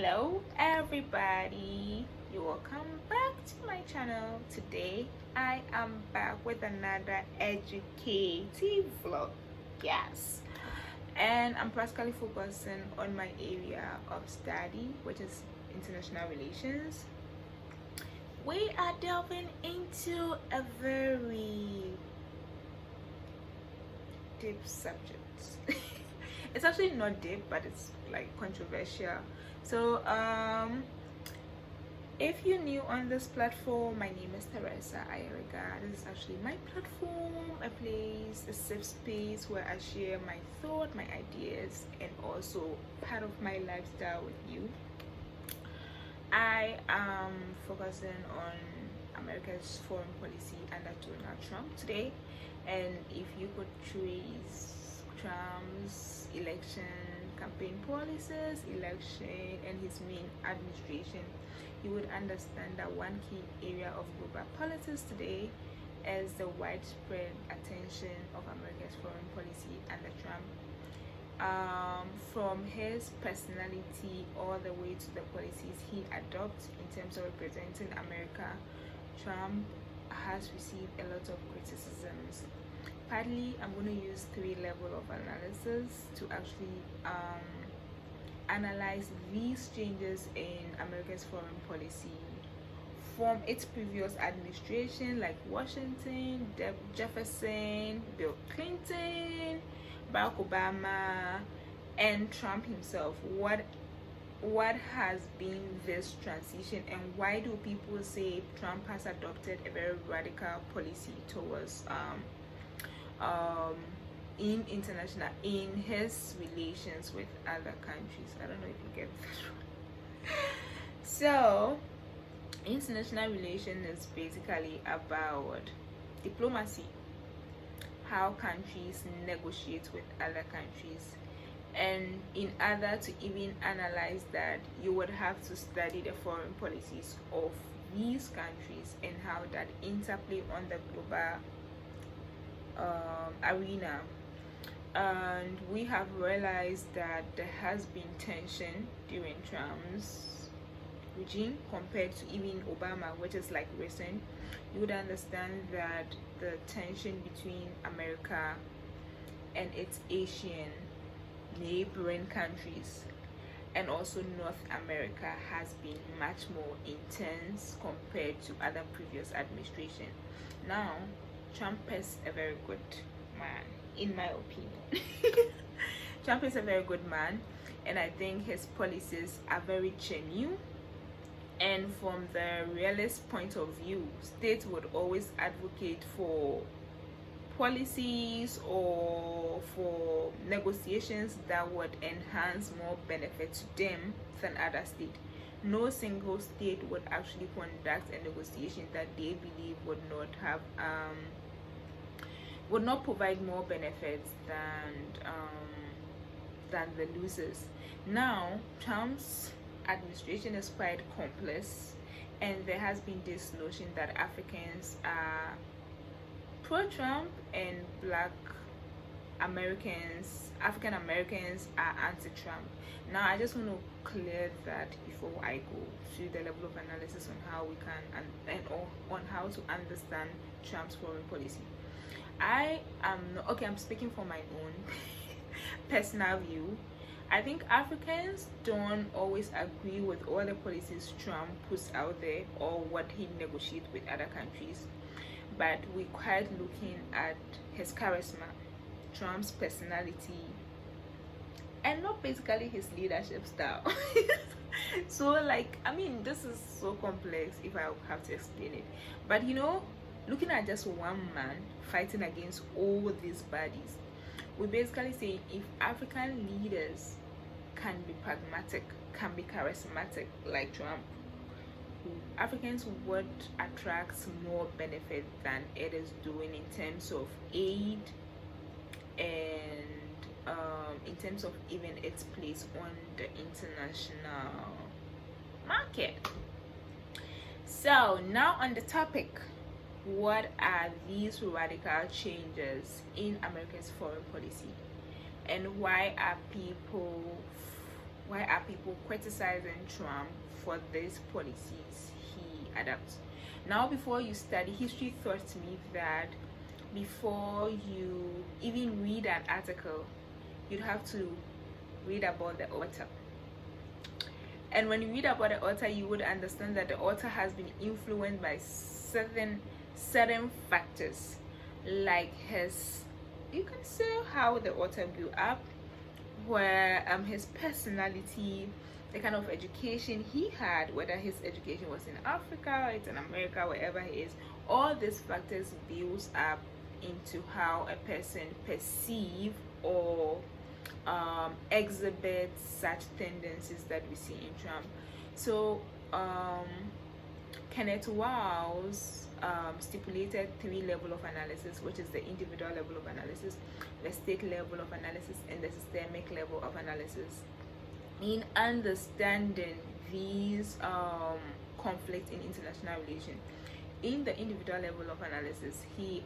Hello everybody, you welcome back to my channel. Today I am back with another educative vlog. Yes, and I'm practically focusing on my area of study, which is international relations. We are delving into a very deep subject. It's actually not deep, but it's like controversial. So if you're new on this platform, my name is Teresa Ayerega. This is actually my platform, a place, a safe space where I share my thought, my ideas, and also part of my lifestyle with you. I am focusing on America's foreign policy under Donald Trump today, and if you could trace Trump's election campaign policies, election, and his main administration, you would understand that one key area of global politics today is the widespread attention of America's foreign policy under Trump. From his personality all the way to the policies he adopts in terms of representing America, Trump has received a lot of criticisms. Partly, I'm going to use three levels of analysis to actually analyze these changes in America's foreign policy from its previous administration, like Washington, Jefferson, Bill Clinton, Barack Obama, and Trump himself. What has been this transition, and why do people say Trump has adopted a very radical policy towards in his relations with other countries? I don't know if you get this right. So international relation is basically about diplomacy, how countries negotiate with other countries, and in order to even analyze that, you would have to study the foreign policies of these countries and how that interplay on the global arena. And we have realized that there has been tension during Trump's regime compared to even Obama, which is like recent. You would understand that the tension between America and its Asian neighboring countries and also North America has been much more intense compared to other previous administration. Now Trump is a very good man, in my opinion. Trump is a very good man, and I think his policies are very genuine. And from the realist point of view, states would always advocate for policies or for negotiations that would enhance more benefit to them than other states. No single state would actually conduct a negotiation that they believe would not provide more benefits than the losers. Now Trump's administration is quite complex, and there has been this notion that Africans are pro-Trump and African Americans are anti-Trump. Now I just want to clear that before I go to the level of analysis on how we can on how to understand Trump's foreign policy. I'm speaking from my own personal view. I think Africans don't always agree with all the policies Trump puts out there or what he negotiates with other countries, but we're quite looking at his charisma, Trump's personality, and not basically his leadership style. So this is so complex if I have to explain it, but looking at just one man fighting against all these bodies, we basically say if African leaders can be pragmatic, can be charismatic like Trump, Africans would attract more benefit than it is doing in terms of aid and in terms of even its place on the international market. So now on the topic, what are these radical changes in America's foreign policy, and why are people why are people criticizing Trump for these policies he adopts? Now, before you study history, taught me that before you even read an article, you'd have to read about the author. And when you read about the author, you would understand that the author has been influenced by certain factors, like you can say how the author grew up, where his personality, the kind of education he had, whether his education was in Africa, it's in America, wherever he is. All these factors builds up into how a person perceive or exhibits such tendencies that we see in Trump. So Kenneth Wiles stipulated 3 levels of analysis, which is the individual level of analysis, the state level of analysis, and the systemic level of analysis. In understanding these conflicts in international relations, in the individual level of analysis, he